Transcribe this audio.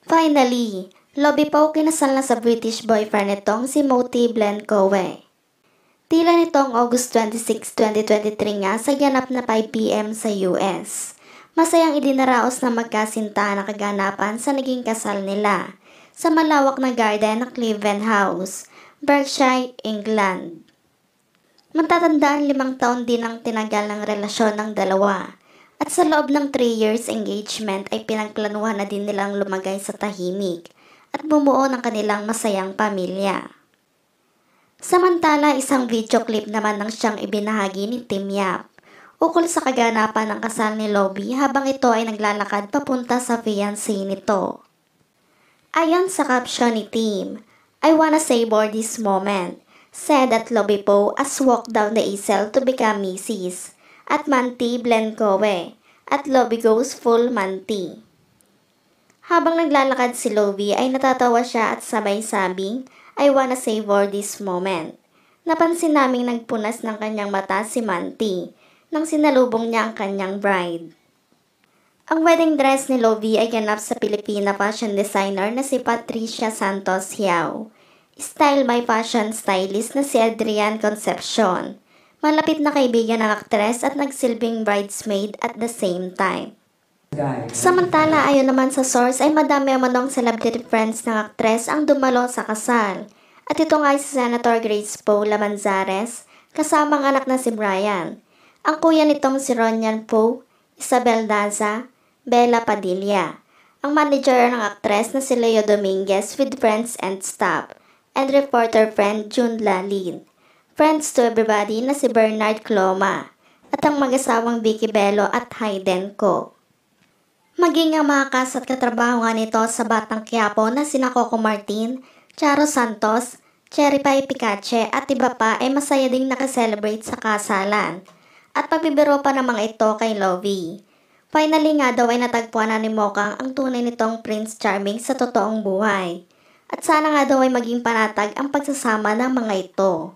Finally, Lovie Poe kinasal na sa British boyfriend nitong si Moti Blencowe. Tila nitong August 26, 2023 nga sa ganap na 5 PM sa US. Masayang idinaraos na magkasintahan na kaganapan sa naging kasal nila sa malawak na garden ng Cleveland House, Berkshire, England. Matatandaan 5 taon din ang tinagal ng relasyon ng dalawa. At sa loob ng 3 years engagement ay pinagplanuhan na din nilang lumagay sa tahimik at bumuo ng kanilang masayang pamilya. Samantala, isang video clip naman ng siyang ibinahagi ni Team Yap ukol sa kaganapan ng kasal ni Lovie habang ito ay naglalakad papunta sa fiancé nito. Ayon sa caption ni Team, "I wanna savor this moment," said at Lovie Poe as walk down the aisle to become Mrs. at Manti Blencowe at Lovie goes full Manti. Habang naglalakad si Lovie ay natatawa siya at sabay sabing, "I wanna savor this moment." Napansin naming nagpunas ng kanyang mata si Manti nang sinalubong niya ang kanyang bride. Ang wedding dress ni Lovie ay ganap sa Pilipina fashion designer na si Patricia Santos Hiao, style by fashion stylist na si Adrian Concepcion, malapit na kaibigan ng aktres at nagsilbing bridesmaid at the same time. Samantala, ayon naman sa source ay madami manong celebrity friends ng aktres ang dumalo sa kasal. At ito nga si Senator Grace Poe Lamanzares kasama ang anak na si Brian, ang kuya nitong si Ronyan Poe, Isabel Daza, Bella Padilla, ang manager ng aktres na si Leo Dominguez with friends and staff, and reporter friend June Lalin. Friends to everybody na si Bernard Cloma at ang mag-asawang Vicky Bello at Hayden Co. Maging ang mga kas at katrabaho nga nito sa Batang Quiapo na sina Coco Martin, Charo Santos, Cherry Pie Picache at iba pa ay masaya ding nakaselebrate sa kasalan at pabibiro pa namang ito kay Lovie. Finally nga daw ay natagpuan na ni Mokang ang tunay nitong Prince Charming sa totoong buhay at sana nga daw ay maging panatag ang pagsasama ng mga ito.